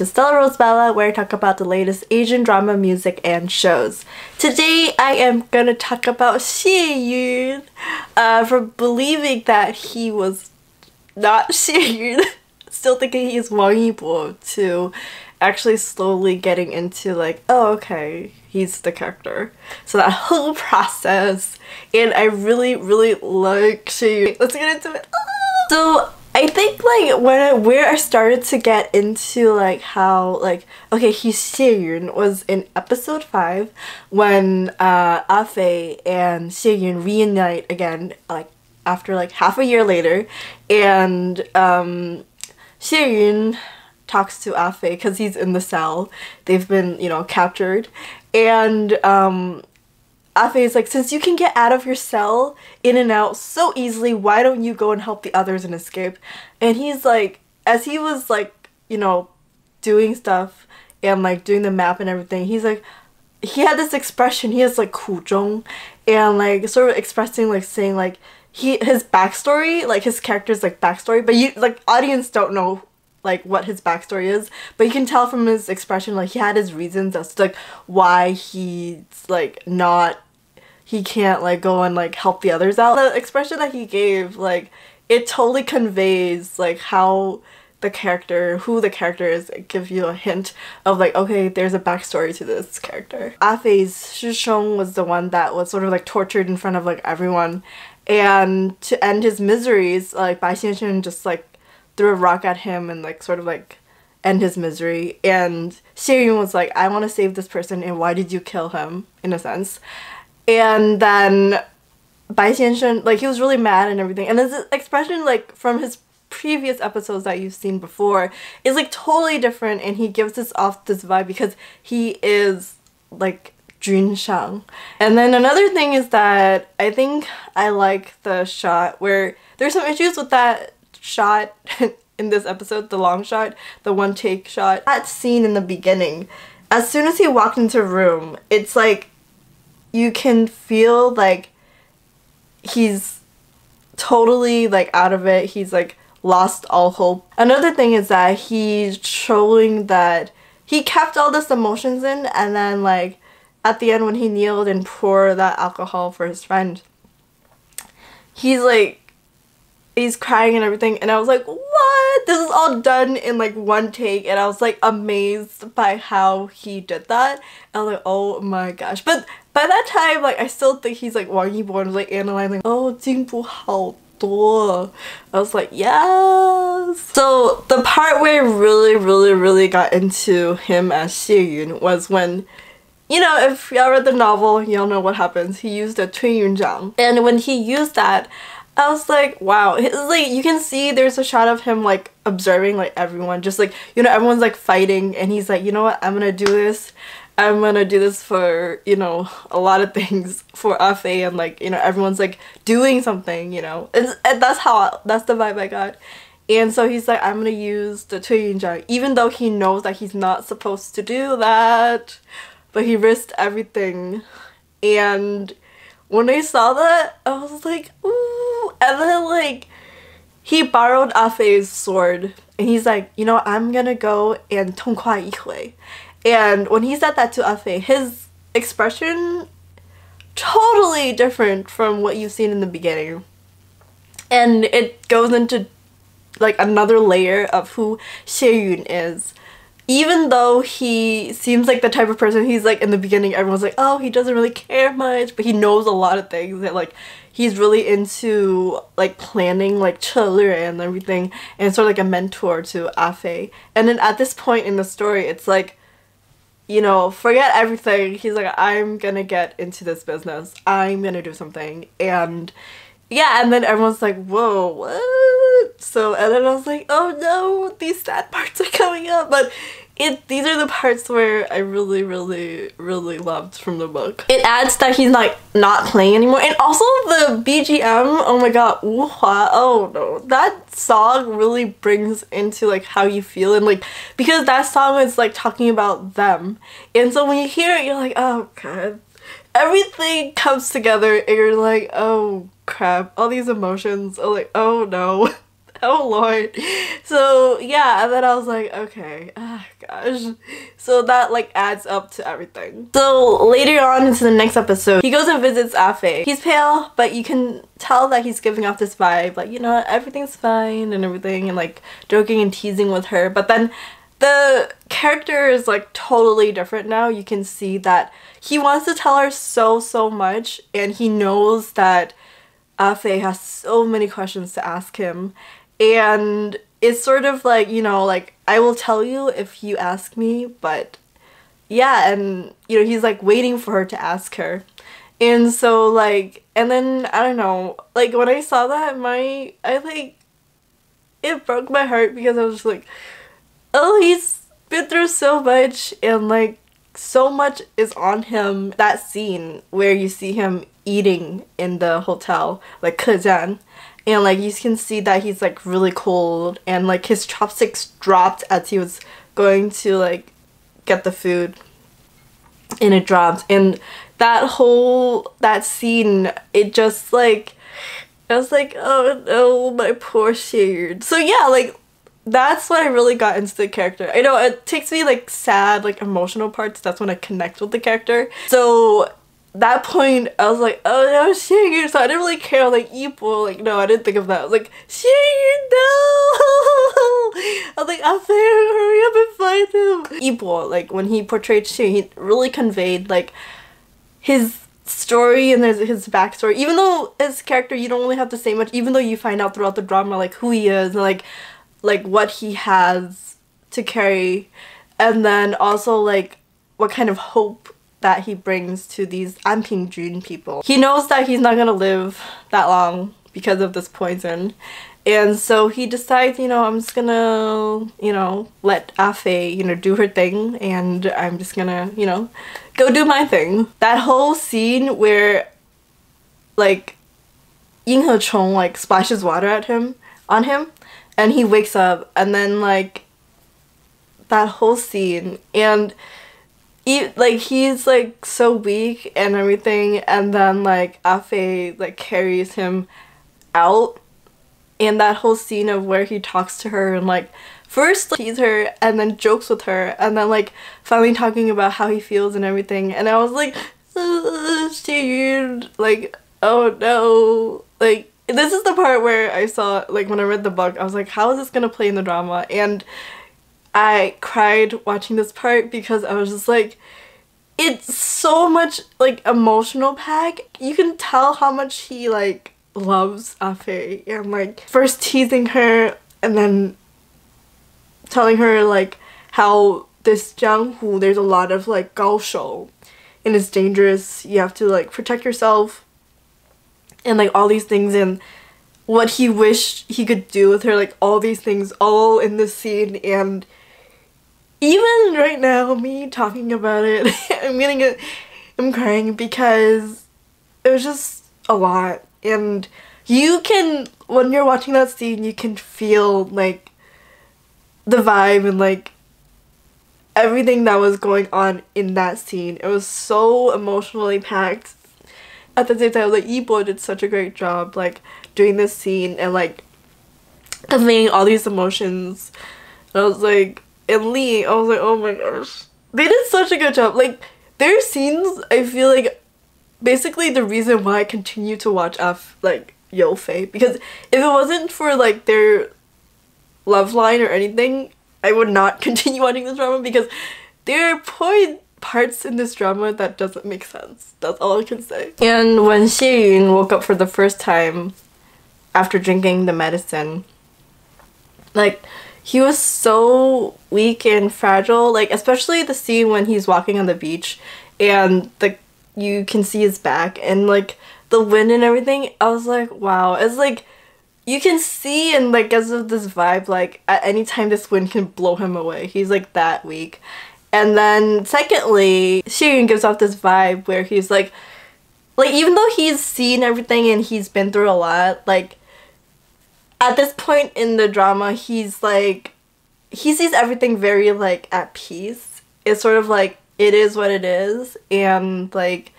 to Stella Rosebella, where I talk about the latest Asian drama, music, and shows. Today I am gonna talk about Xie Yun for believing that he was not Xie Yun, still thinking he's Wang Yibo, to actually slowly getting into like, oh okay, he's the character. So that whole process, and I really like Xie Yun. Let's get into it. So I think like where I started to get into like how like, okay, he's Xie Yun was in episode 5 when Fei and Xie Yun reunite again, like after like half a year later, and Xie Yun talks to Fei because he's in the cell. They've been, you know, captured, and Fei is like, since you can get out of your cell in and out so easily, why don't you go and help the others and escape? And he's like, as he was like, you know, doing stuff and like doing the map and everything, he's like, he had this expression, he has like 苦衷, and like sort of expressing like saying like his backstory, like his character's like backstory, but you like audience don't know like what his backstory is, but you can tell from his expression like he had his reasons as to like why he's like not, he can't like go and like help the others out. The expression that he gave, like it totally conveys like how the character, who the character is. It gives you a hint of like, okay, there's a backstory to this character. Fei's Shishong was the one that was sort of like tortured in front of like everyone, and to end his miseries, like Bai Xianxun just like threw a rock at him and like sort of like end his misery, and Xie Yun was like, I want to save this person, and why did you kill him, in a sense. And then Bai Xianxun, like he was really mad and everything, and this expression like from his previous episodes that you've seen before is like totally different, and he gives this off this vibe because he is like Jun Shang. And then another thing is that I think I like the shot where there's some issues with that shot in this episode, the long shot, the one take shot. That scene in the beginning, as soon as he walked into a room, it's like you can feel like he's totally like out of it. He's like lost all hope. Another thing is that he's showing that he kept all this emotions in, and then like at the end when he kneeled and poured that alcohol for his friend, he's like, he's crying and everything, and I was like, what? This is all done in like one take, and I was like amazed by how he did that. And I was like, oh my gosh. But by that time, like I still think he's like Wang Yibo, and like analyzing, oh, 进步好多. I was like, yes. So the part where I really got into him as Xie Yun was when, you know, if y'all read the novel, y'all know what happens. He used a 推云掌, and when he used that, I was like, wow. It's like you can see there's a shot of him like observing like everyone, just like, you know, everyone's like fighting, and he's like, you know what, I'm gonna do this. I'm gonna do this for, you know, a lot of things for Fei, and like, you know, everyone's like doing something, you know. And that's the vibe I got. And so he's like, I'm gonna use the 推云掌, even though he knows that he's not supposed to do that, but he risked everything. And when I saw that, I was like, ooh. And then like he borrowed Fei's sword, and he's like, you know, I'm gonna go and 痛快一回. And when he said that to Fei, his expression totally different from what you've seen in the beginning, and it goes into like another layer of who Xie Yun is. Even though he seems like the type of person, he's like in the beginning everyone's like, oh, he doesn't really care much, but he knows a lot of things, that like he's really into like planning like 策略 and everything, and sort of like a mentor to Fei. And then at this point in the story, it's like, you know, forget everything. He's like, I'm gonna get into this business, I'm gonna do something. And yeah, and then everyone's like, whoa, what? So, and then I was like, oh no, these sad parts are coming up. But these are the parts where I really loved from the book. It adds that he's like not playing anymore, and also the BGM, oh my god, Wuhua, oh no, that song really brings into like how you feel, and like because that song is like talking about them, and so when you hear it, you're like, oh god, everything comes together, and you're like, oh crap, all these emotions are like, oh no. Oh lord. So yeah, and then I was like, okay, ah gosh. So that like adds up to everything. So later on into the next episode, he goes and visits Afe. He's pale, but you can tell that he's giving off this vibe, like, you know, everything's fine and everything, and like joking and teasing with her. But then the character is like totally different now. You can see that he wants to tell her so much, and he knows that Afe has so many questions to ask him. And it's sort of like, you know, like, I will tell you if you ask me, but yeah, and you know, he's like waiting for her to ask her. And so like, and then I don't know, like when I saw that, it broke my heart, because I was just like, oh, he's been through so much, and like so much is on him. That scene where you see him eating in the hotel, like Kejan, and like you can see that he's like really cold, and like his chopsticks dropped as he was going to like get the food, and it dropped. And that scene, it just like, I was like, oh no, my poor Xie Yun. So yeah, like that's when I really got into the character. I know it takes me like sad, like emotional parts, that's when I connect with the character. So that point, I was like, oh no, Xie Yun. So I didn't really care, like, Yibo, like, no, I didn't think of that. I was like, Xie Yun, no! I was like, Afe, hurry up and find him. Yibo, like, when he portrayed Xie Yun, he really conveyed, like, his story and his backstory. Even though his character, you don't really have to say much, even though you find out throughout the drama, like, who he is, and, like what he has to carry. And then also, like, what kind of hope that he brings to these Anpingjun people. He knows that he's not gonna live that long because of this poison, and so he decides, you know, I'm just gonna, you know, let Afe, you know, do her thing, and I'm just gonna, you know, go do my thing. That whole scene where like Ying He Chong like splashes water at him, on him, and he wakes up, and then like that whole scene, and he's like so weak and everything, and then like Afe like carries him out, and that whole scene of where he talks to her and like first tease her and then jokes with her, and then like finally talking about how he feels and everything, and I was like, Xie Yun, like, oh no. Like, this is the part where I saw, like, when I read the book, I was like, how is this gonna play in the drama? And I cried watching this part, because I was just like, it's so much like emotional pack. You can tell how much he like loves Afe, and like first teasing her and then telling her like how this Jianghu, there's a lot of like gaoshou and it's dangerous, you have to like protect yourself, and like all these things, and what he wished he could do with her, like all these things all in this scene. And even right now, me talking about it, I'm crying, because it was just a lot. And you can, when you're watching that scene, you can feel like the vibe and like everything that was going on in that scene. It was so emotionally packed. At the same time, like, Yibo did such a great job like doing this scene and like conveying all these emotions. And I was like, and Lee, I was like, oh my gosh, they did such a good job. Like, their scenes, I feel like, basically the reason why I continue to watch like Yo Fei, because if it wasn't for like their love line or anything, I would not continue watching this drama, because there are parts in this drama that doesn't make sense. That's all I can say. And when Xie Yun woke up for the first time after drinking the medicine, like, he was so weak and fragile, like especially the scene when he's walking on the beach and you can see his back and like the wind and everything. I was like, wow. It's like you can see, and like because of this vibe, like at any time this wind can blow him away. He's like that weak. And then secondly, Xie Yun gives off this vibe where he's like even though he's seen everything and he's been through a lot, like at this point in the drama, he's like, he sees everything very like at peace. It's sort of like, it is what it is, and like,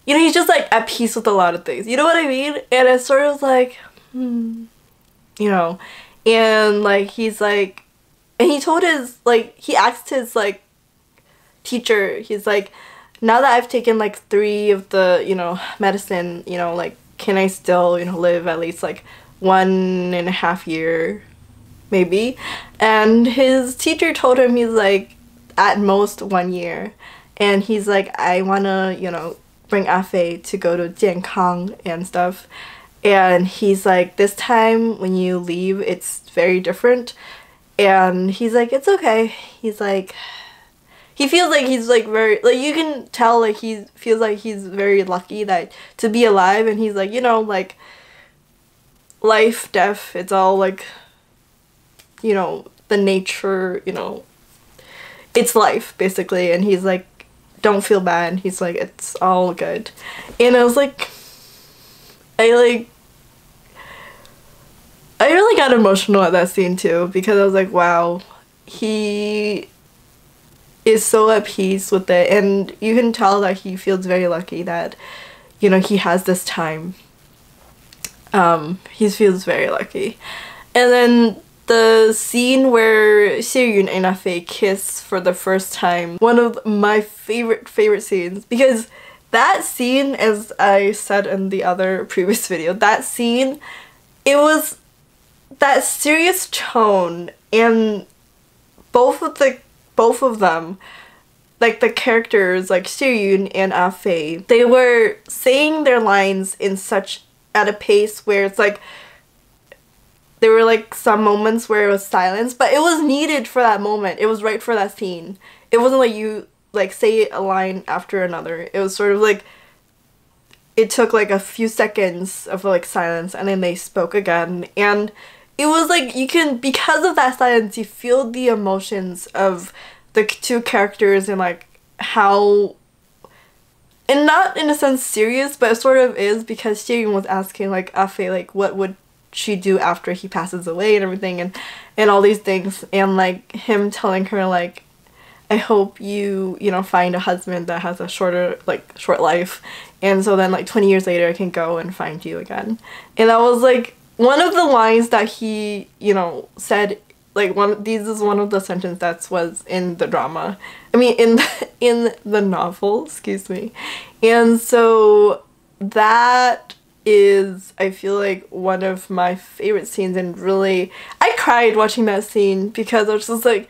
you know, he's just like at peace with a lot of things, you know what I mean? And it's sort of like, you know, and like he's like, and he told his like he asked his like teacher, he's like, now that I've taken like 3 of the, you know, medicine, you know, like can I still, you know, live at least like 1.5 year maybe? And his teacher told him, he's like, at most 1 year. And he's like, I wanna, you know, bring Afei to go to Jiankang and stuff. And he's like, this time when you leave, it's very different. And he's like, it's okay. He's like, he feels like he's like very, like you can tell like he feels like he's very lucky that to be alive. And he's like, you know, like life, death, it's all like, you know, the nature, you know, it's life basically. And he's like, don't feel bad. He's like, it's all good. And I was like, I really got emotional at that scene too, because I was like, wow, he is so at peace with it, and you can tell that he feels very lucky that, you know, he has this time. He feels very lucky. And then the scene where Xie Yun and Afei kiss for the first time, one of my favorite scenes, because that scene, as I said in the other previous video, that scene, it was that serious tone, and both of them, like the characters, like Xie Yun and Afei, they were saying their lines in such at a pace where it's like there were like some moments where it was silence, but it was needed for that moment. It was right for that scene. It wasn't like you like say a line after another. It was sort of like it took like a few seconds of like silence and then they spoke again, and it was like you can, because of that silence, you feel the emotions of the 2 characters and like how, and not in a sense serious, but it sort of is, because Xie Yun was asking like Afei like what would she do after he passes away and everything, and all these things, and like him telling her like, I hope you know, find a husband that has a short life, and so then like 20 years later I can go and find you again. And that was like one of the lines that he, you know, said, like this is one of the sentences that was in the drama. I mean in the novel, excuse me. And so that is, I feel like, one of my favorite scenes, and really I cried watching that scene because I was just like,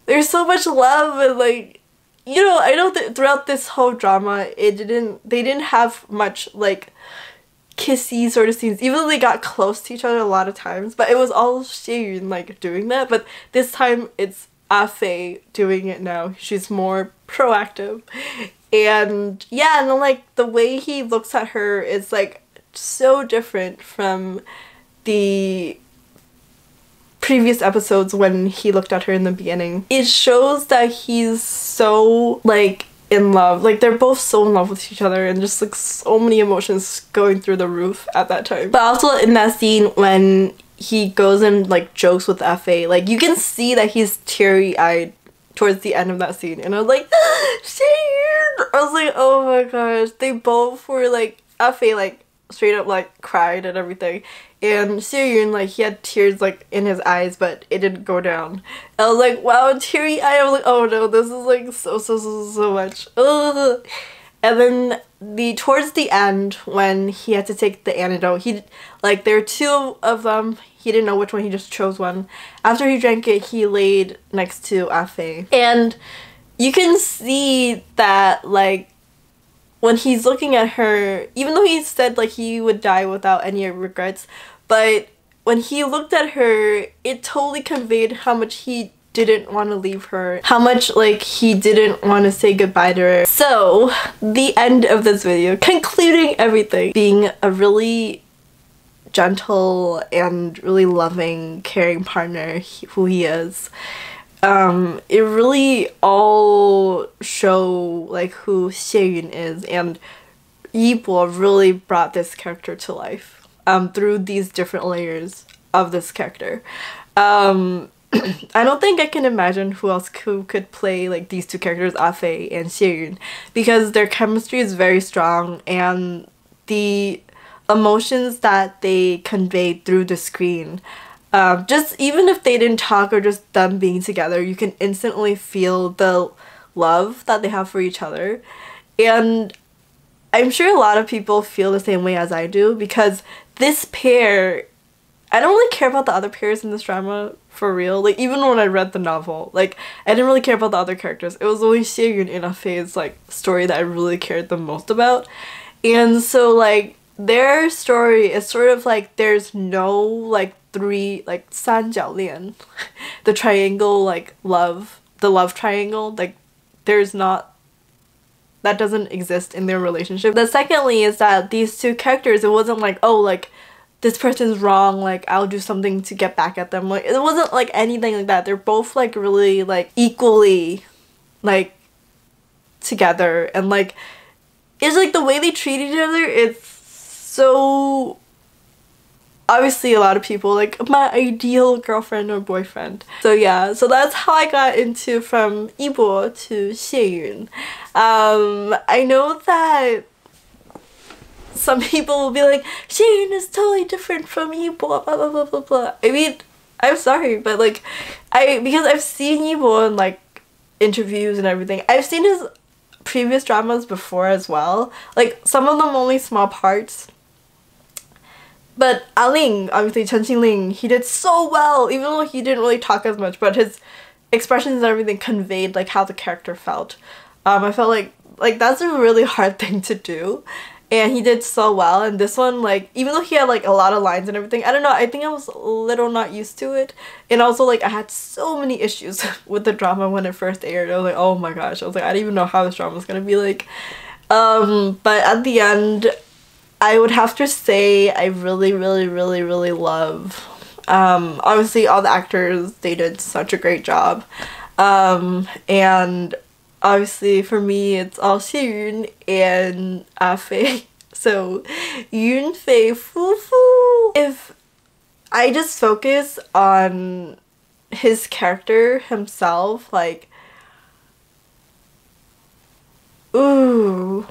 there's so much love, and like, you know, I know that throughout this whole drama they didn't have much like kissy sort of scenes, even though they got close to each other a lot of times, but it was all Xie Yun like doing that. But this time it's Afei doing it now. She's more proactive. And yeah, and then like the way he looks at her is like so different from the previous episodes when he looked at her in the beginning. It shows that he's so like in love, like they're both so in love with each other, and just like so many emotions going through the roof at that time. But also in that scene when he goes and like jokes with Afei, like you can see that he's teary-eyed towards the end of that scene, and I was like, Shane! I was like, oh my gosh, they both were like, Afei like straight up like cried and everything, and Xie Yun, like he had tears like in his eyes, but it didn't go down. I was like, wow, teary eye. I was like, oh no, this is like so much. Ugh. And then towards the end when he had to take the antidote, he like there were 2 of them. He didn't know which one. He just chose one. After he drank it, he laid next to Afei, and you can see that like when he's looking at her, even though he said like he would die without any regrets, but when he looked at her, it totally conveyed how much he didn't want to leave her, how much like he didn't want to say goodbye to her. So the end of this video, concluding everything, being a really gentle and really loving, caring partner who he is, it really all show like who Xie Yun is, and Yibo really brought this character to life through these different layers of this character. I don't think I can imagine who else could play like these 2 characters, Afei and Xie Yun, because their chemistry is very strong, and a emotions that they conveyed through the screen. Just even if they didn't talk or just them being together, you can instantly feel the love that they have for each other. And I'm sure a lot of people feel the same way as I do, because this pair, I don't really care about the other pairs in this drama for real. Like, even when I read the novel, like, I didn't really care about the other characters. It was only Xie Yun and Fei's like story that I really cared the most about. And so like their story is sort of like there's no like three, like 三角恋, the triangle, like love, the love triangle, like there's not, that doesn't exist in their relationship. The secondly is that these two characters, it wasn't like, oh, like this person's wrong, like I'll do something to get back at them. Like it wasn't like anything like that. They're both like really like equally like together, and like it's like the way they treat each other, it's so obviously a lot of people like my ideal girlfriend or boyfriend. So yeah, so that's how I got into from Yibo to Xie Yun. I know that some people will be like, Xie Yun is totally different from Yibo, blah blah blah blah blah. I mean, I'm sorry, but like because I've seen Yibo in like interviews and everything. I've seen his previous dramas before as well. Like some of them only small parts. But Ling, obviously Chen Xingling, he did so well, even though he didn't really talk as much, but his expressions and everything conveyed like how the character felt. I felt like that's a really hard thing to do, and he did so well. And this one, like, even though he had like a lot of lines and everything, I don't know, I think I was a little not used to it. And also like I had so many issues with the drama when it first aired. I was like, oh my gosh, I was like, I didn't even know how this drama was gonna be like. But at the end, I would have to say I really love, obviously all the actors, they did such a great job. And obviously for me it's all Xie Yun and Fei. So Yun Fei Fufu. If I just focus on his character himself, like, ooh,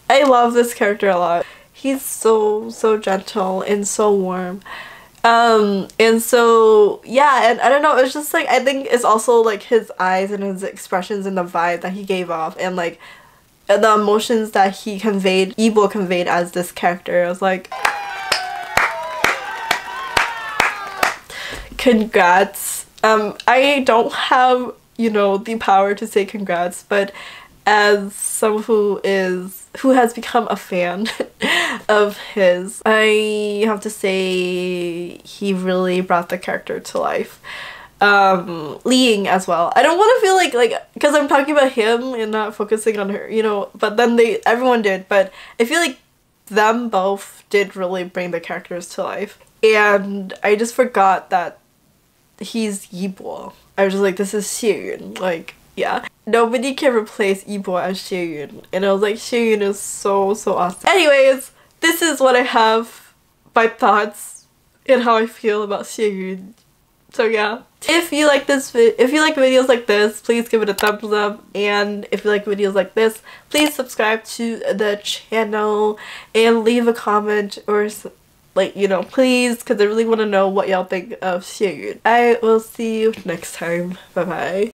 I love this character a lot. He's so gentle and so warm. And so yeah, and I don't know, it's just like, I think it's also like his eyes and his expressions and the vibe that he gave off, and like the emotions that he conveyed, Yibo conveyed as this character. I was like, congrats. I don't have, you know, the power to say congrats, but as someone who has become a fan of his, I have to say he really brought the character to life. Li as well. I don't want to feel like because I'm talking about him and not focusing on her, you know, but then everyone did, but I feel like them both did really bring the characters to life. And I just forgot that he's Yibo. I was just like, this is Xie Yun, like, yeah. Nobody can replace Yibo as Xie Yun, and I was like, Xie Yun is so awesome. Anyways, this is what I have, my thoughts and how I feel about Xie Yun. So yeah, if you like videos like this, please give it a thumbs up, and if you like videos like this, please subscribe to the channel and leave a comment, or like, you know, please, because I really want to know what y'all think of Xie Yun. I will see you next time. Bye bye.